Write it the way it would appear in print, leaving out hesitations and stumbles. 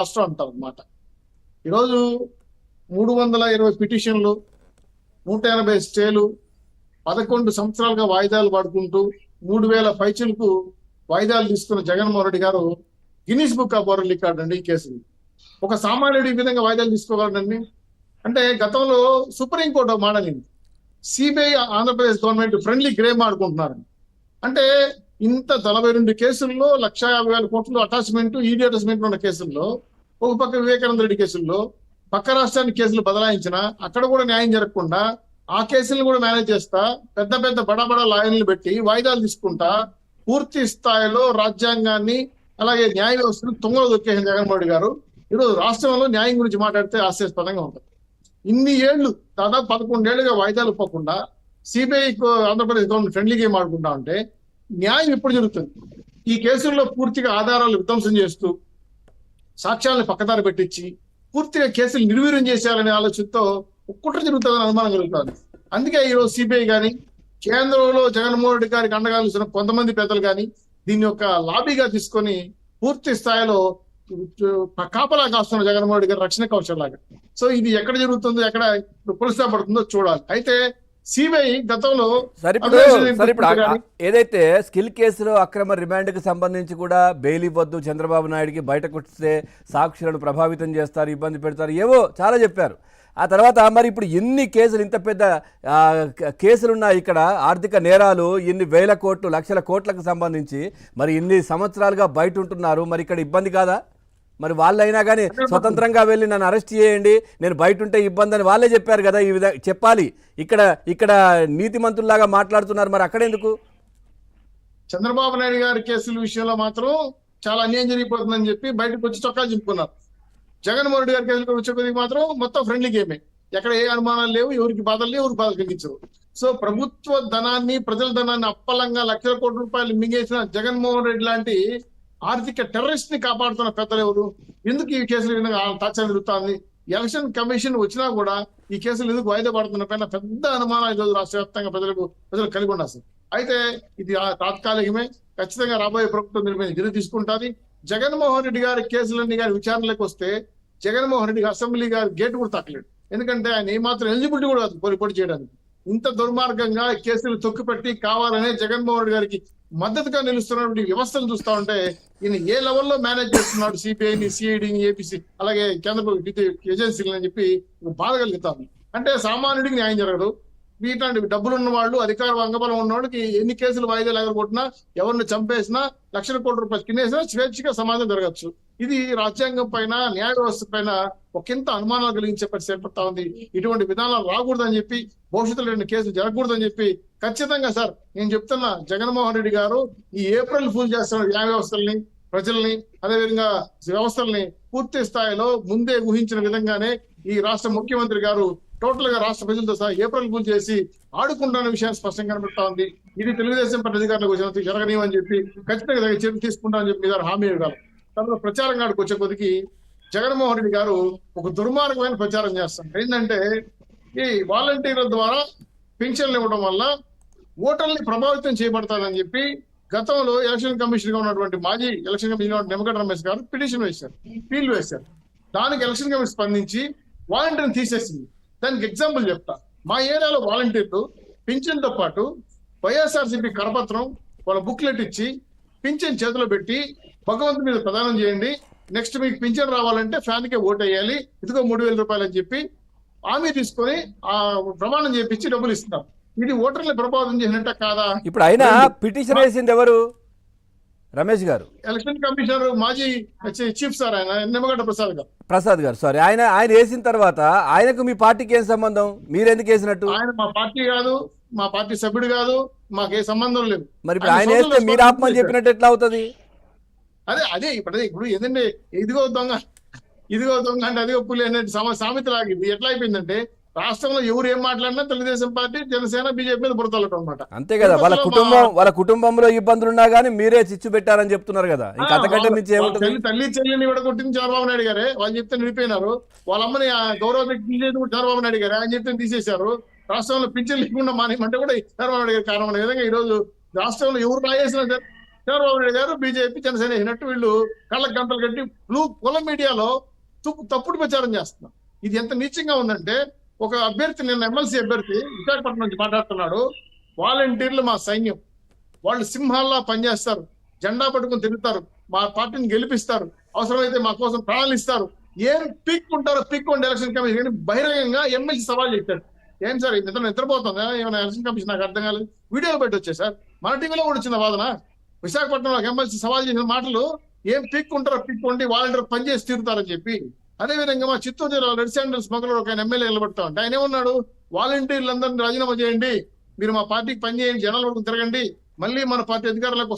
రాష్ట్రం అంటారు అనమాట. ఈరోజు 320 పిటిషన్లు, 180 స్టేలు, 11 సంవత్సరాలుగా వాయిదాలు పడుకుంటూ 3000 పైచులకు వాయిదాలు తీసుకున్న జగన్మోహన్ రెడ్డి గారు Guinness book of world record అండి ఈ కేసులు. ఒక సామాన్యుడు ఈ విధంగా వాయిదాలు తీసుకోగలడండి. అంటే గతంలో సుప్రీంకోర్టు మాడలింది, CBI Andhra Pradesh government friendly game ఆడుకుంటున్నారు. అంటే ఇంత 42 కేసుల్లో 1,50,000 కోట్లు అటాచ్మెంట్, ఈడీ అటాచ్మెంట్ ఉన్న కేసుల్లో, ఒక పక్క వివేకానంద రెడ్డి కేసుల్లో పక్క రాష్ట్రానికి కేసులు బదలాయించిన అక్కడ కూడా న్యాయం జరగకుండా ఆ కేసులను కూడా మేనేజ్ చేస్తా పెద్ద పెద్ద బడా లాయర్లు పెట్టి వాయిదాలు తీసుకుంటా పూర్తి స్థాయిలో రాజ్యాంగాన్ని అలాగే న్యాయ వ్యవస్థను తుంగలో దొక్కేసిన జగన్మోహన్ రెడ్డి గారు ఈరోజు రాష్ట్రంలో న్యాయం గురించి మాట్లాడితే హాస్యాస్పదంగా ఉంటుంది. ఇన్ని ఏళ్లు దాదాపు 11 ఏళ్లుగా వాయిదాలు ఇవ్వకుండా CBI Andhra Pradesh government friendly game ఆడుకుంటా ఉంటే న్యాయం ఎప్పుడు జరుగుతుంది? ఈ కేసుల్లో పూర్తిగా ఆధారాలు విధ్వంసం చేస్తూ సాక్ష్యాలను పక్కదారి పెట్టించి పూర్తిగా కేసులు నిర్వీర్యం చేశారనే ఆలోచనతో కుట్ర జరుగుతుందని అనుమానం కలుగుతుంది. అందుకే ఈరోజు సిబిఐ కానీ కేంద్రంలో జగన్మోహన్ రెడ్డి గారికి అండగాల్సిన కొంతమంది పెద్దలు కానీ దీన్ని ఒక లాబీగా తీసుకొని పూర్తి స్థాయిలో కాపలా కాస్తున్న జగన్మోహన్ రెడ్డి గారు రక్షణ కవచంలాగా. సో ఇది ఎక్కడ జరుగుతుందో, ఎక్కడ పునఃస్థాపడుతుందో చూడాలి. అయితే సిబిఐ గతంలో ఏదైతే స్కిల్ కేసులో అక్రమ రిమాండ్ కి సంబంధించి కూడా బెయిల్ ఇవ్వద్దు, చంద్రబాబు నాయుడికి బయటకు వస్తే సాక్షులను ప్రభావితం చేస్తారు, ఇబ్బంది పెడతారు, ఏవో చాలా చెప్పారు. ఆ తర్వాత మరి ఇప్పుడు ఎన్ని కేసులు, ఇంత పెద్ద కేసులున్నాయి ఇక్కడ, ఆర్థిక నేరాలు ఇన్ని వేల కోట్లు లక్షల కోట్లకు సంబంధించి, మరి ఇన్ని సంవత్సరాలుగా బయట ఉంటున్నారు, మరి ఇక్కడ ఇబ్బంది కాదా? మరి వాళ్ళైనా కానీ స్వతంత్రంగా వెళ్ళి నన్ను అరెస్ట్ చేయండి, నేను బయట ఉంటే ఇబ్బంది అని వాళ్ళే చెప్పారు కదా. ఈ విధంగా చెప్పాలి. ఇక్కడ నీతిమంతుల్లాగా మాట్లాడుతున్నారు, మరి అక్కడెందుకు? చంద్రబాబు నాయుడు గారి కేసుల విషయంలో మాత్రం చాలా అన్యాయం జరిగిపోతుందని చెప్పి బయటకు వచ్చి చొక్కాలు చింపుకున్నారు. జగన్మోహన్ రెడ్డి గారి కేసులకు వచ్చే కొద్దిగా మాత్రం మొత్తం ఫ్రెండ్లీ గేమే, ఎక్కడ ఏ అనుమానాలు లేవు, ఎవరికి బాధలు లేవు, ఎవరికి బాధలు కలిగించరు. సో ప్రభుత్వ ధనాన్ని, ప్రజల ధనాన్ని అప్పలంగా లక్షల కోట్ల రూపాయలు మింగేసిన జగన్మోహన్ రెడ్డి లాంటి ఆర్థిక టెర్రరిస్ట్ ని కాపాడుతున్న పెద్దలు ఎవరు? ఎందుకు ఈ కేసులు విధంగా తాత్సారం జరుగుతుంది? ఎలక్షన్ కమిషన్ వచ్చినా కూడా ఈ కేసులు ఎందుకు వాయిదా పడుతున్న పైన పెద్ద అనుమానాలు ఈరోజు రాష్ట్ర వ్యాప్తంగా ప్రజలు కలిగి ఉండాల్సింది. అయితే ఇది తాత్కాలికమే. ఖచ్చితంగా రాబోయే ప్రభుత్వం దీని మీద గిరి తీసుకుంటుంది. జగన్మోహన్ రెడ్డి గారి కేసులన్నీ గారి విచారణలోకి వస్తే జగన్మోహన్ రెడ్డి అసెంబ్లీ గారి గేట్ కూడా తక్కలేడు. ఎందుకంటే ఆయన ఏమాత్రం ఎలిజిబిలిటీ కూడా పోటీ చేయడానికి. ఇంత దుర్మార్గంగా కేసులు తొక్కిపెట్టి కావాలనే జగన్మోహన్ రెడ్డి గారికి మద్దతుగా నిలుస్తున్నటువంటి వ్యవస్థను చూస్తా ఉంటే ఈయన ఏ లెవెల్లో మేనేజ్ చేస్తున్నాడు సిబిఐని, సిఐడిని, ఏపీసీ అలాగే కేంద్ర ఏజెన్సీలు అని చెప్పి బాధ కలుగుతాను. అంటే సామాన్యుడికి న్యాయం జరగదు. ఇట్లాంటి డబ్బులు ఉన్న వాళ్ళు, అధికార అంగబలం ఉన్న వాళ్ళకి ఎన్ని కేసులు వాయిదాలు ఎగరగొట్టినా, ఎవరిని చంపేసినా, లక్షల కోట్ల రూపాయలు తినేసినా స్వేచ్ఛగా సమాజం జరగచ్చు. ఇది రాజ్యాంగం పైన, న్యాయ వ్యవస్థ పైన ఒకంత అనుమానాలు కలిగించే పరిస్థితి ఏర్పడతా ఉంది. ఇటువంటి విధానాలు రాకూడదని చెప్పి, భవిష్యత్తులో కేసులు జరగకూడదని చెప్పి ఖచ్చితంగా సార్ నేను చెప్తున్నా, జగన్మోహన్ రెడ్డి గారు ఈ ఏప్రిల్ ఫూల్ చేస్తున్న న్యాయ వ్యవస్థల్ని, ప్రజల్ని, అదేవిధంగా వ్యవస్థల్ని పూర్తి స్థాయిలో ముందే ఊహించిన విధంగానే ఈ రాష్ట్ర ముఖ్యమంత్రి గారు టోటల్ గా రాష్ట్ర ప్రజలతో సహా ఏప్రిల్ ఫూల్ చేసి ఆడుకుంటున్న విషయాన్ని స్పష్టంగా కనబడతా ఉంది. ఇది తెలుగుదేశం పార్టీ అధికారులకు వచ్చిన జరగనివని చెప్పి ఖచ్చితంగా చర్య తీసుకుంటామని చెప్పి హామీ ఇవ్వాలి. తర్వాత ప్రచారం కాడికి వచ్చే కొద్దికి జగన్మోహన్ రెడ్డి గారు ఒక దుర్మార్గమైన ప్రచారం చేస్తారు. ఏంటంటే ఈ వాలంటీర్ల ద్వారా పింఛన్లు ఇవ్వడం వల్ల ఓటర్ని ప్రభావితం చేయబడతారని చెప్పి గతంలో ఎలక్షన్ కమిషన్ గా ఉన్నటువంటి మాజీ ఎలక్షన్ కమిషన్ నిమ్మగడ్డ రమేష్ గారు పిటిషన్ వేశారు, ఫీల్డ్ వేశారు. దానికి ఎలక్షన్ కమిషన్ స్పందించి వాలంటీర్ని తీసేసింది. దానికి ఎగ్జాంపుల్ చెప్తా. మా ఏరియాలో వాలంటీర్లు పింఛన్ తో పాటు వైఎస్ఆర్సీపీ కరపత్రం, వాళ్ళ బుక్లెట్ ఇచ్చి పింఛన్ చేతిలో పెట్టి భగవంతు మీద ప్రదానం చేయండి, నెక్స్ట్ మీకు పింఛన్ రావాలంటే ఫ్యాన్ కే ఓటు వేయాలి, ఇదిగో 3,000 రూపాయలు అని చెప్పి హామీ తీసుకొని ఆ ప్రమాణం చేపించి డబ్బులు ఇస్తున్నారు. ఇది ఓటర్లు ప్రభావితం చేసినట్ట కాదా? ఇప్పుడు అయినా పిటిషన్ వేసింది ఎవరు? రమేష్ గారు, ఎలక్షన్ కమిషనర్, మాజీ చీఫ్ సార్ ఆయన నిమ్మగడ్డ ప్రసాద్ గారు. సారీ, ఆయన వేసిన తర్వాత ఆయనకు మీ పార్టీకి ఏం సంబంధం? మీరెందుకు వేసినట్టు? ఆయన మా పార్టీ కాదు, మా పార్టీ సభ్యుడు కాదు, మాకే సంబంధం లేదు. మరి ఇప్పుడు ఆయన వేస్తే మీరు ఆపమని చెప్పినట్టు ఎట్లా అవుతుంది? అదే ఇప్పుడు ఏంటంటే ఇదిగో దొంగ అంటే అదిగో పులి అనే సామెత లాగింది. ఎట్లా అయిపోయిందంటే రాష్ట్రంలో ఎవరు ఏం మాట్లాడినా తెలుగుదేశం పార్టీ, జనసేన, బీజేపీ మీద బురతలటం అనమాట. అంతే కదా. వాళ్ళ కుటుంబంలో ఇబ్బందులున్నా గానీ మీరే చిచ్చు పెట్టారని చెప్తున్నారు కదా. ఇంకా అంతకంటే నుంచి ఏముంటుంది? తల్లి చెల్లిని కూడా కొట్టింది చంద్రబాబు నాయుడు గారే. వాళ్ళు చెప్తే నిలిపోయినారు. వాళ్ళ అమ్మని గౌరవ తీసేది కూడా చంద్రబాబు నాయుడు గారే. ఆయన చెప్తే తీసేశారు. రాష్ట్రంలో పింఛన్ లేకుండా మానేమంటే కూడా చంద్రబాబు నాయుడు గారి కారణం. విధంగా ఈ రోజు రాష్ట్రంలో ఎవరు రాయేసినా చంద్రబాబు నాయుడు గారు బీజేపీ జనసేన అయినట్టు వీళ్ళు కళ్ళకు గంటలు కట్టి కుల మీడియాలో తప్పుడు ప్రచారం చేస్తున్నారు. ఇది ఎంత నీచంగా ఉందంటే, ఒక అభ్యర్థి, నిన్న ఎమ్మెల్సీ అభ్యర్థి విశాఖపట్నం నుంచి మాట్లాడుతున్నాడు, వాలంటీర్లు మా సైన్యం, వాళ్ళు సింహాల్లా పనిచేస్తారు, జెండా పట్టుకుని తిరుగుతారు, మా పార్టీని గెలిపిస్తారు, అవసరమైతే మా కోసం ప్రాణాలు ఇస్తారు, ఏం పీక్కుంటారో పీక్కోండి ఎలక్షన్ కమిషన్ బహిరంగంగా ఎమ్మెల్సీ సవాల్ చేశారు. ఏం సార్ ఇతను నిద్రపోతుందా ఏమైనా ఎలక్షన్ కమిషన్? నాకు అర్థం కాలేదు. వీడియోలు పెట్టి వచ్చాయి సార్, మన టీవీలో కూడా వచ్చింది వాదన. విశాఖపట్నంలో ఎమ్మెల్సీ సవాల్ చేసిన మాటలు, ఏం పీక్కుంటారో పీక్కోండి, వాలంటీర్ పనిచేసి తీరుతారని చెప్పి. అదేవిధంగా మా చిత్తూరు జిల్లా రెడ్ శాండల్ స్మగ్లర్ ఒక ఆయన ఎమ్మెల్యే నిలబడతా ఉంటే ఆయన ఏమన్నాడు, వాలంటీర్లందరినీ రాజీనామా చేయండి, మీరు మా పార్టీకి పనిచేయండి, జనాల వరకు తిరగండి, మళ్ళీ మన పార్టీ అధికారంలోకి